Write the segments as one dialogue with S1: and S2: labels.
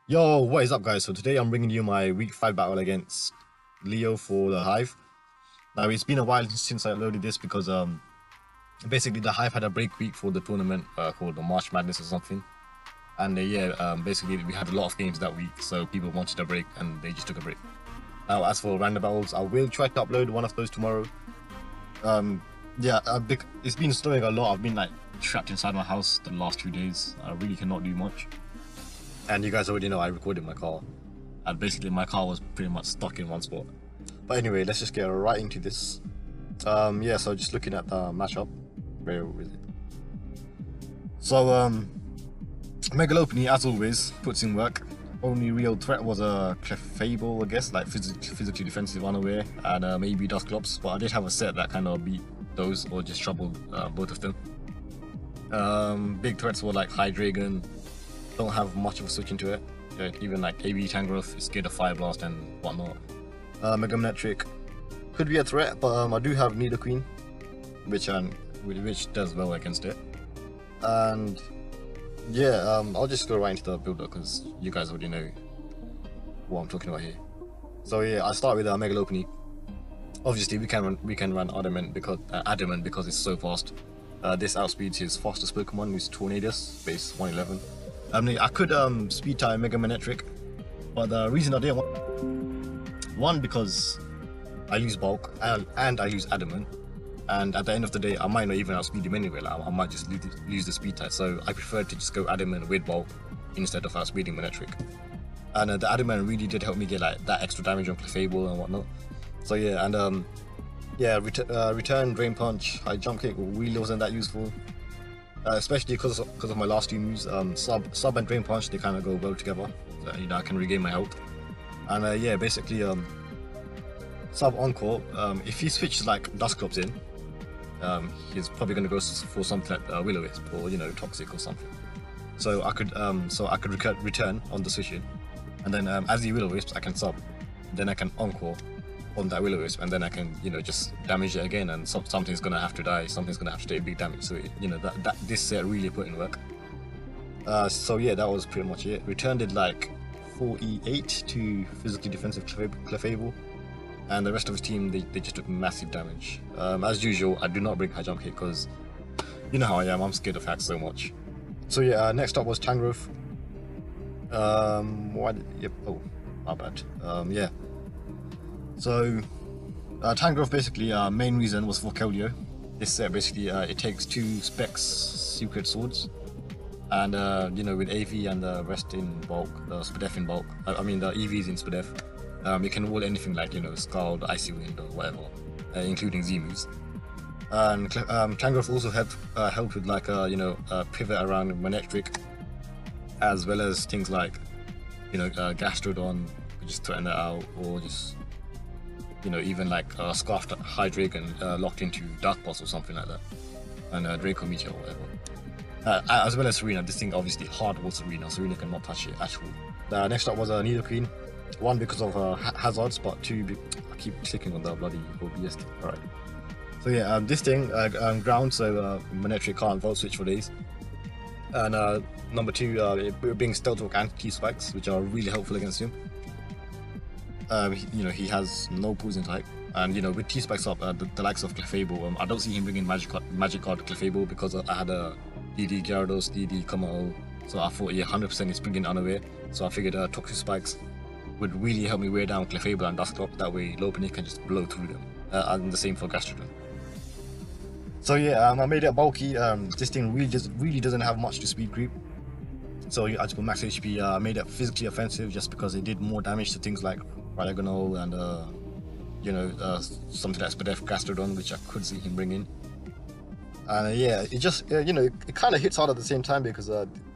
S1: Yo, what is up, guys? So today I'm bringing you my week 5 battle against Leo for the Hive. Now it's been a while since I loaded this because basically the Hive had a break week for the tournament called the March Madness or something, and basically we had a lot of games that week, so people wanted a break and they just took a break. Now as for random battles, I will try to upload one of those tomorrow. Um, it's been snowing a lot. I've been like trapped inside my house the last 2 days. I really cannot do much. And you guys already know I recorded my car, and basically my car was pretty much stuck in one spot. But anyway, let's just get right into this. So just looking at the matchup, where is it? So Megalopony, as always, puts in work. Only real threat was a Clefable, I guess, like physically defensive, unaware, and maybe Dusclops. But I did have a set that kind of beat those or just troubled both of them. Big threats were like Hydreigon. Don't have much of a switch into it. Even like AB Tangrowth is scared of Fire Blast and whatnot. Mega Manectric could be a threat, but I do have Nidoqueen, which does well against it. And I'll just go right into the builder because you guys already know what I'm talking about here. So yeah, I start with Megalopony. Obviously, we can run Adamant because it's so fast. This outspeeds his fastest Pokemon, who's Tornadus, base 111. I could speed type Mega Manectric, but the reason I didn't one because I lose bulk and I lose adamant, and at the end of the day I might not even outspeed him anyway. Like, I might just lose the speed type, so I preferred to just go adamant with bulk instead of outspeeding Manectric. And the adamant really did help me get like that extra damage on Clefable and whatnot. So yeah, and return, Drain Punch, High Jump Kick really wasn't that useful. Especially because of my last two moves, sub and Drain Punch, they kind of go well together. So, I can regain my health. And basically, sub Encore, if he switches like Dusclops in, he's probably going to go for something like Will-O-Wisp or Toxic or something. So I could return on the switch in, and then as he Will-O-Wisps, I can sub, then I can Encore on that Will-O-Wisp, and then I can just damage it again, and something's gonna have to die, something's gonna have to take big damage. So this set really put in work. So yeah, that was pretty much it. Return did like 48 to physically defensive Clefable, and the rest of his team they just took massive damage. As usual, I do not bring High Jump Kick because you know how I am. I'm scared of hacks so much. So yeah, next up was Tangrowth. Oh, my bad. So, Tangrowth basically, main reason was for Keldeo. This set basically, it takes two Specs Secret Swords, and with AV and the rest in bulk, the Spadef in bulk, I mean the EVs in Spadef, you can wall anything like Scald, Icy Wind or whatever, including Z moves. And Tangrowth also helped with like a pivot around Manectric, as well as things like Gastrodon, just threaten that out, or just even like Scarfed Hydreigon locked into Dark Pulse or something like that, and Draco Meteor or whatever. As well as Serena. This thing obviously hard walls Serena. Serena cannot touch it at all. Next up was Nidoqueen. One, because of hazards, but two, I keep clicking on the bloody OBS thing. Alright. So yeah, this thing, ground, so Manectric can't Volt Switch for days. And number two, it being Stealth Rock and Key Spikes, which are really helpful against him. He has no poison type, and with T-Spikes up, the likes of Clefable, I don't see him bringing Magic Card Clefable because I had a DD Gyarados, DD Kommo, so I thought 100% he's bringing Unaware, so I figured Toxic Spikes would really help me wear down Clefable and Dusclops, that way Lopunny can just blow through them, and the same for Gastrodon. So yeah, I made it bulky. This thing really doesn't have much to speed creep, so I just put max HP. I made it physically offensive just because it did more damage to things like Diagonal and something like Spadef Gastrodon, which I could see him bringing. And it just it kind of hits hard at the same time because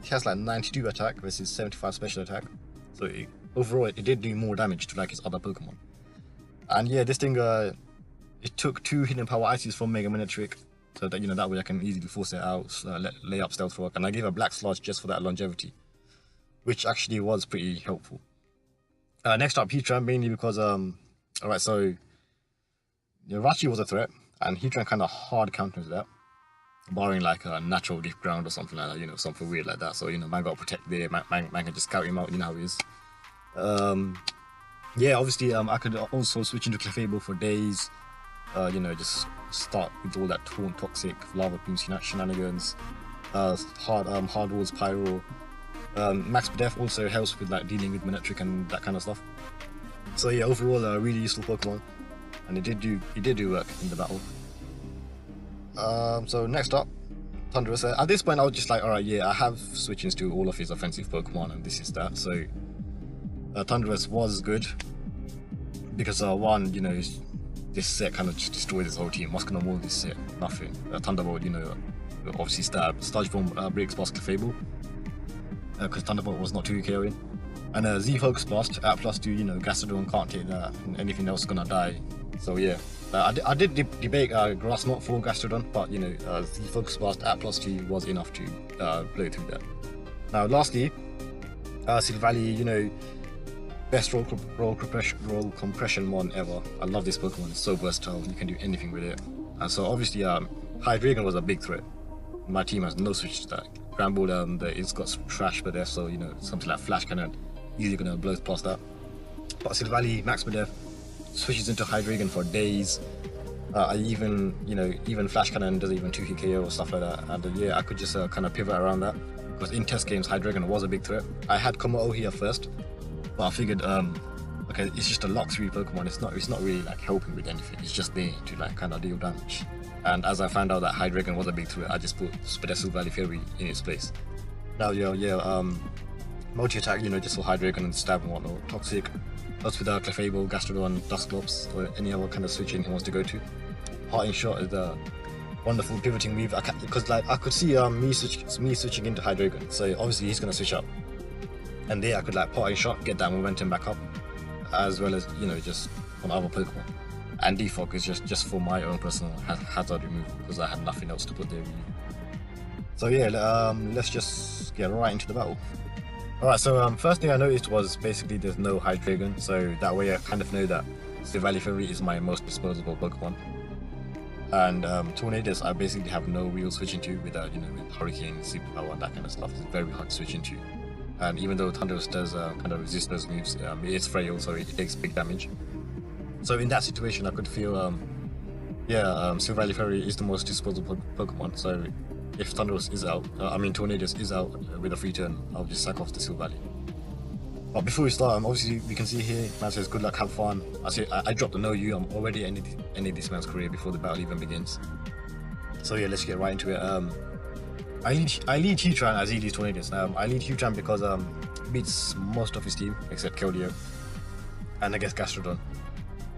S1: he has like 92 attack versus 75 special attack, so overall it did do more damage to like his other Pokemon. And yeah, this thing it took two hidden power ices from Mega Manectric, so that that way I can easily force it out, lay up Stealth Rock, and I gave a Black Sludge just for that longevity, which actually was pretty helpful. Next up, Heatran, mainly because alright, so Rachi was a threat, and Heatran kind of hard counters that. barring like a natural deep ground or something like that, you know, something weird like that. So, you know, man got to protect there, man can just scout him out, you know how he is. Yeah, obviously, I could also switch into Clefable for days, you know, just start with all that taunt, toxic, lava beam shenanigans, hard walls, pyro. Max Def also helps with like dealing with Manectric and that kind of stuff. So yeah, overall, a really useful Pokemon, and it did do work in the battle. So next up, Thundurus. At this point, I was just like, all right, yeah, I have switch-ins to all of his offensive Pokemon, and this is that. So Thundurus was good because one, you know, this set kind of just destroyed his whole team. What's gonna wall this set? Nothing. Thunderbolt, you know, obviously Sludge Bomb breaks past Clefable because Thunderbolt was not 2 KOing. And Z Focus Blast at +2, you know, Gastrodon can't take that, and anything else is gonna die. So yeah, I did debate Grass Knot for Gastrodon, but you know, Z Focus Blast at +2 was enough to blow through that. Now, lastly, Silvally, you know, best roll compression one ever. I love this Pokemon. It's so versatile. You can do anything with it. And so obviously, Hydreigon was a big threat. My team has no switch to that. Gramble, it's got some trash but there, so you know, something like Flash Cannon easily gonna blow past that. But Silvally, Max Medef switches into Hydreigon for days. I even, you know, even Flash Cannon doesn't even 2-hit KO or stuff like that. And yeah, I could just kind of pivot around that because in test games, Hydreigon was a big threat. I had Komodo here first, but I figured, okay, it's just a lock 3 Pokemon. It's not really like helping with anything. It's just there to like kind of deal damage. And as I found out that Hydreigon was a big threat, I just put Spadessu Valley Fury in its place. Now, yeah, multi-attack, you know, just for Hydreigon and stab and whatnot. Toxic, plus with Clefable, Gastrodon, Dusclops, or any other kind of switching he wants to go to. Parting Shot is a wonderful pivoting move, because like I could see me switching into Hydreigon, so obviously he's gonna switch up, and there I could like Parting Shot, get that momentum back up, as well as, you know, just on other Pokemon. And Defog is just for my own personal hazard removal because I had nothing else to put there really. So yeah, let's just get right into the battle. Alright, so first thing I noticed was basically there's no Hydreigon, so that way I kind of know that Silvally Fury is my most disposable Pokemon. And Tornadus I basically have no real switch into without, you know, with Hurricane, Superpower and that kind of stuff. It's very hard to switch into. And even though Thundurus does kind of resist those moves, it is frail, so it takes big damage. So in that situation I could feel, Silvally Fury is the most disposable Pokemon, so if Thundurus is out, Tornadus is out with a free turn, I'll just sack off the Silvally. But before we start, obviously we can see here, man says good luck, have fun. I dropped the no you, I'm already ending this man's career before the battle even begins. So yeah, let's get right into it. I lead Heatran as he leads Tornadus. I lead Heatran because beats most of his team except Keldeo and I guess Gastrodon.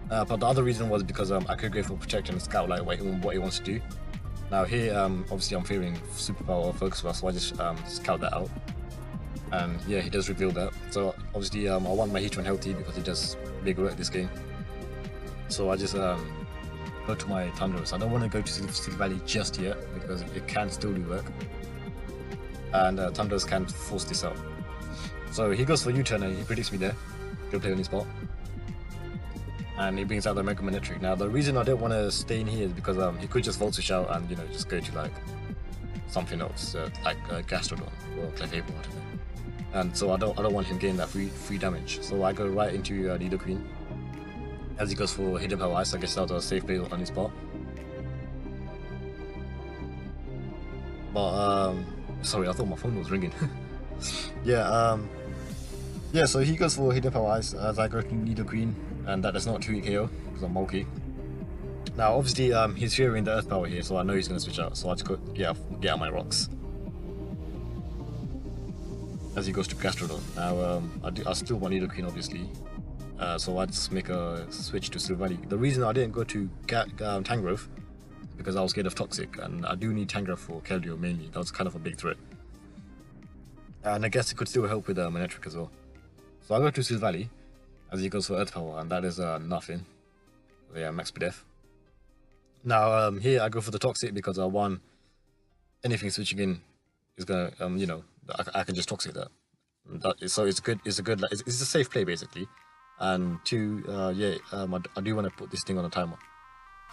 S1: But the other reason was because I could go for Protect and Scout like what he wants to do. Now here, obviously I'm fearing Superpower or Focus Blast, so I just scout that out. And yeah, he does reveal that. So obviously I want my Heatran healthy because he does big work this game. So I just go to my Thundurus. I don't want to go to Silvally just yet because it can still do work. And Thundurus can force this out. So he goes for U-turn and he predicts me there. Go play on his spot. And he brings out the Mega Manectric. Now the reason I don't want to stay in here is because he could just Volt Switch out and, you know, just go to like something else, like Gastrodon or Clefable, I don't know. And so I don't want him getting that free damage. So I go right into Nidoqueen as he goes for Hidden Power Ice. I guess that was a safe play on his part. But sorry, I thought my phone was ringing. Yeah, so he goes for Hidden Power Ice as I go to Nidoqueen, and that does not 2-hit KO because I'm bulky. Now obviously he's fearing the Earth Power here, so I know he's going to switch out, so I just go get out my rocks as he goes to Gastrodon. Now I still want Nidoqueen obviously, so I just make a switch to Silvally. The reason I didn't go to Tangrowth because I was scared of Toxic, and I do need Tangrowth for Keldeo mainly. That was kind of a big threat, and I guess it could still help with Manectric as well. So I go to Silvally as he goes for Earth Power, and that is nothing. Yeah, max Def. Now here I go for the Toxic because one, anything switching in is gonna you know, I can just Toxic that. So it's good. It's a safe play basically. And two, I do want to put this thing on a timer.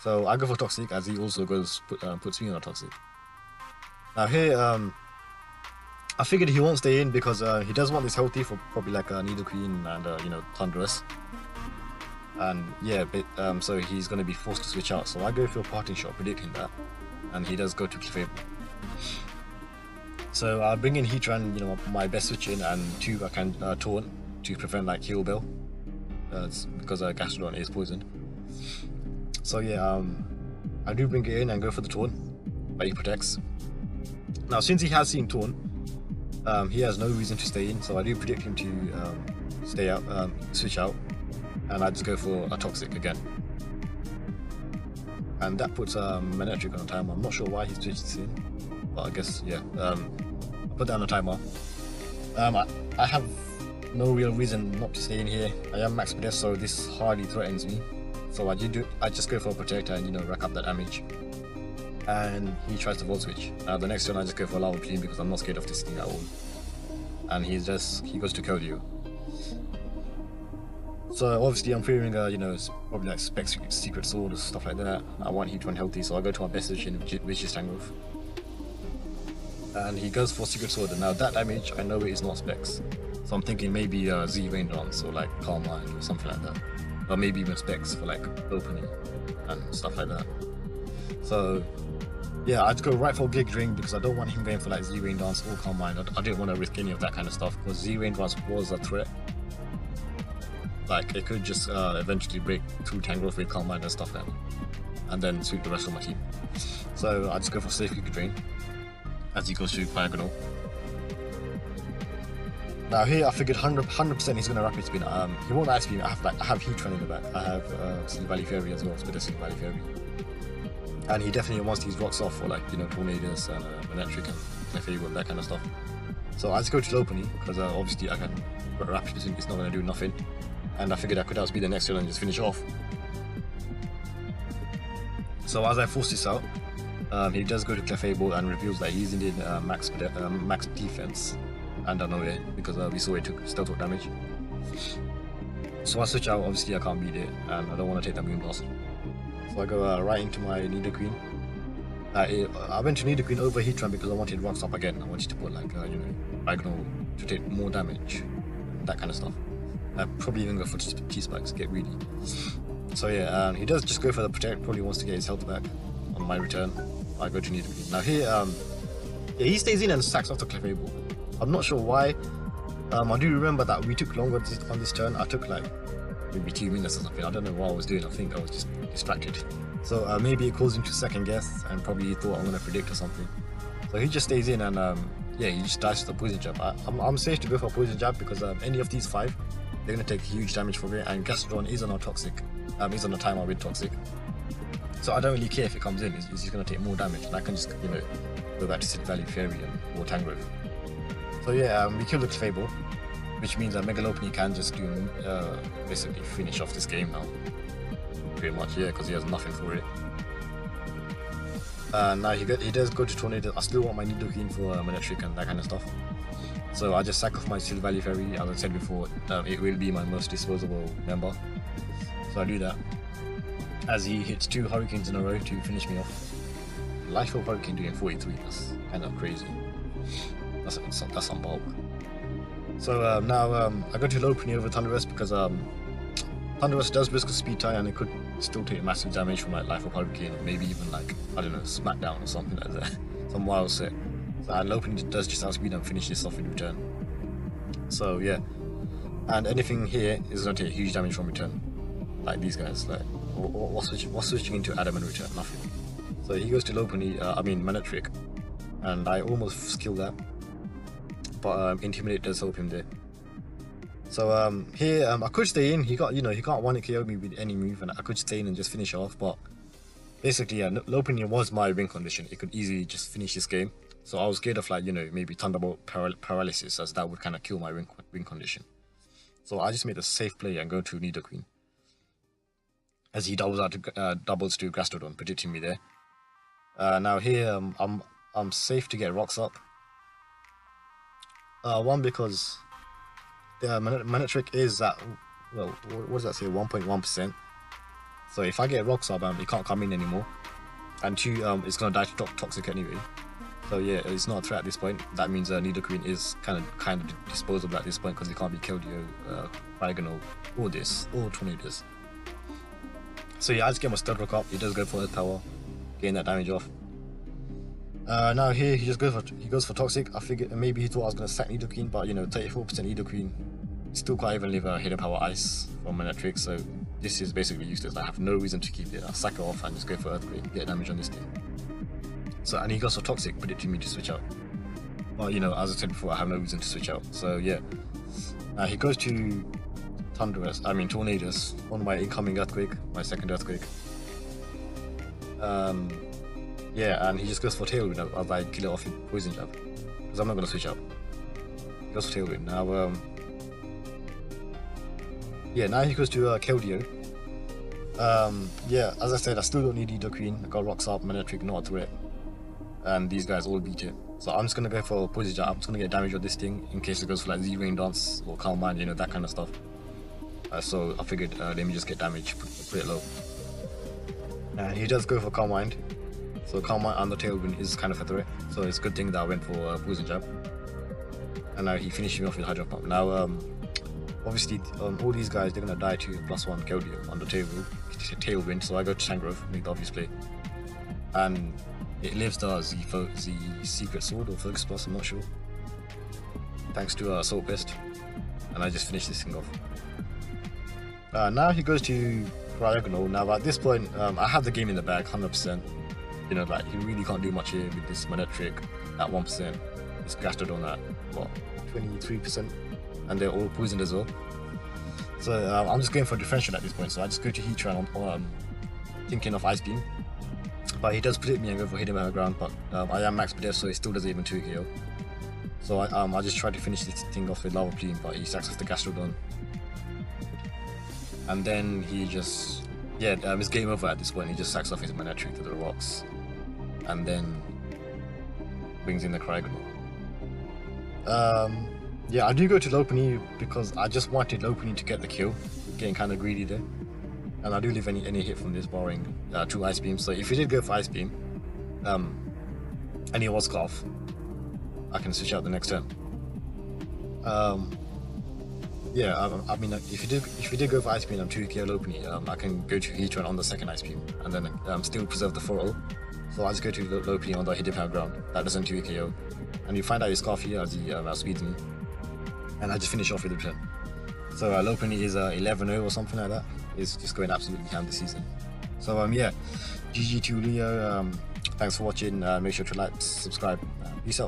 S1: So I go for Toxic as he also puts me on a Toxic. Now here, I figured he won't stay in because he does want this healthy for probably like a Needle Queen and you know, Thunderous. And yeah, so he's going to be forced to switch out. So I go for a parting shot, predicting that, and he does go to Clefable. So I bring in Heatran, you know, my best switch in, and 2 I can taunt to prevent like Heal Bell, because Gastrodon is poisoned. So yeah, I do bring it in and go for the taunt, but he protects. Now since he has seen taunt, he has no reason to stay in, so I do predict him to stay out, switch out, and I just go for a Toxic again. And that puts Manectric on a timer. I'm not sure why he switched this in, but I guess, yeah, I'll put that on a timer. I have no real reason not to stay in here. I am max Pedes, so this hardly threatens me. So I just go for a Protector and, you know, rack up that damage. And he tries to Volt Switch. The next turn I just go for a Lava Plume because I'm not scared of this thing at all. And he goes to Keldeo. So obviously I'm fearing, you know, probably like Specs Secret Sword or stuff like that. I want Heatran healthy, so I go to my best position, which is Tangrowth. And he goes for Secret Sword, and now that damage, I know it is not Specs. So I'm thinking maybe Z Rain Dance or like Calm Mind or something like that. Or maybe even Specs for like opening and stuff like that. So yeah, I'd go right for Gig Ring because I don't want him going for like Z Rain Dance or Calm Mind. I didn't want to risk any of that kind of stuff because Z Rain Dance was a threat. Like it could just eventually break through Tangrowth with Calm Mind and stuff like that, and then sweep the rest of my team. So I just go for safe Gig Drain as he goes through Diagonal. Now here I figured 100% he's gonna Rapid Spin. He won't Ice Beam. I have Heatran in the back. I have Silver Valley Fairy as well, Silver Valley Fairy. And he definitely wants these rocks off for like, you know, Tornadus and Manectric and Clefable and that kind of stuff. So I just go to Lopunny because obviously I can Rapid Spin. It's not gonna do nothing. And I figured I could outspeed the next turn and just finish off. So as I force this out, he does go to Clefable and reveals that he's in max defense and Unaware because we saw it took Stealth damage. So I switch out, obviously I can't beat it and I don't want to take that Moonblast. So I go right into my Nidoqueen. I went to Nidoqueen over Heatran because I wanted Rocks up again. I wanted to put like, you know, Diagonal to take more damage, that kind of stuff. I'd probably even go for T-Spikes, get greedy. So yeah, he does just go for the Protect, probably wants to get his health back on my return. I go to Nidoqueen. Now here, yeah, he stays in and sacks after Clefable. I'm not sure why. I do remember that we took longer on this turn. I took like maybe 2 minutes or something. I don't know what I was doing. I think I was just distracted. So maybe it caused him to second guess and probably he thought I'm going to predict or something. So he just stays in and yeah, he just dies with a Poison Jab. I'm safe to go for a Poison Jab because any of these 5, they're going to take huge damage from it, and Gastrodon is on a Toxic. He's on a timer with Toxic. So I don't really care if it comes in, he's just going to take more damage, and I can just, you know, go back to Silver Valley Fairy or Tangrowth. So yeah, we kill the Clefable, which means that Mega Lopunny can just do, basically finish off this game now. Pretty much, yeah, because he has nothing for it. Now he does go to Tornado. I still want my Nidoqueen for Manectric and that kind of stuff. So I just sack off my Silver Valley Fairy. As I said before, it will be my most disposable member. So I do that. As he hits 2 Hurricanes in a row to finish me off. Life of Hurricane doing 43, that's kind of crazy. That's some bulk. So now I go to Lopunny over Thunderous because Thunderous does risk a speed tie and it could still take massive damage from like Life of Hurricane, or maybe even like, I don't know, Smackdown or something like that. Some wild set. So Lopunny does just outspeed and finish this off in return. So yeah. And anything here is going to take huge damage from return. Like these guys, like what's switching into Adam in return? Nothing. So he goes to Lopunny, Manectric, and I almost killed that. But Intimidate does help him there. So here I could stay in. He can't 1-hit KO me with any move, and I could stay in and just finish off. But basically, yeah, Lopunny was my win condition. It could easily just finish this game. So I was scared of like, you know, maybe Thunderbolt paralysis, as that would kind of kill my win condition. So I just made a safe play and go to Nidoqueen, as he doubles to Gastrodon, predicting me there. Now here I'm safe to get rocks up. One, because the Manectric is at, well, what does that say, 1.1%. So if I get rocks up, it can't come in anymore. And 2, it's gonna die to Toxic anyway. So yeah, it's not a threat at this point. That means Nidoqueen is kind of disposable at this point because it can't be killed, Cryogonal, or this, or Tornadus. So yeah, I just get my Stud Rock up. He does go for Earth Power, getting that damage off. Now here he goes for Toxic. I figured maybe he thought I was gonna sack Nidoqueen, but 34% Nidoqueen, still can't even leave a Hidden Power Ice from Manectric, so this is basically useless. I have no reason to keep it. I sack it off and just go for Earthquake, get damage on this thing. So, and he goes for Toxic, predicting me to switch out. But as I said before, I have no reason to switch out. So yeah, he goes to Tornadus on my incoming Earthquake, my second Earthquake. Yeah, and he just goes for Tailwind as I kill it off with Poison Jab, because I'm not going to switch out. He goes for Tailwind. Now, yeah, now he goes to Keldeo. Yeah, as I said, I still don't need Nidoqueen. I got Rocks up, Manectric, not a threat. And these guys all beat it. So I'm just going to go for Poison Jab. I'm just going to get damage on this thing in case it goes for like Z-Rain Dance or Calm Mind, that kind of stuff. So I figured let me just get damage, put it low. And he does go for Calm Mind. So Calm Mind and the Tailwind is kind of a threat. So it's a good thing that I went for Poison Jab. And now he finished me off with Hydro Pump. Now, obviously, all these guys, they're going to die to +1 Keldeo on the Tailwind. So I go to Tangrowth, make the obvious play. And it lives the Secret Sword or Focus Plus, I'm not sure. Thanks to Assault Pest. And I just finished this thing off. Now he goes to Cryogonal. Now at this point, I have the game in the bag, 100%. Like he really can't do much here with this Manectric at 1%. It's Gastrodon at what, 23%, and they're all poisoned as well. So I'm just going for differential at this point. So I just go to Heatran on thinking of Ice Beam, but he does predict me and go for Hidden Power Ground. But I am max Def, so he still doesn't even 2 KO. So I just try to finish this thing off with Lava Plume, but he sacks off the Gastrodon. And then he just, it's game over at this point. He just sacks off his Manectric to the rocks, and then brings in the Cryogonal. Yeah, I do go to Lopunny because I just wanted Lopunny to get the kill, getting kind of greedy there. And I do leave any hit from this, barring 2 Ice Beams. So if he did go for Ice Beam, and he was cut off, I can switch out the next turn. Yeah, I mean, if you did go for Ice Beam and 2 KO Lopunny, I can go to Heatran on the second Ice Beam, and then still preserve the 4-0. So I just go to Lopunny on the Hidden Power Ground. That doesn't 2 KO. And you find out his Scarf here as he outspeeds me. And I just finish off with the turn. So Lopunny is 11-0 or something like that. It's just going absolutely ham this season. So yeah, GG to Leo. Thanks for watching. Make sure to like, subscribe.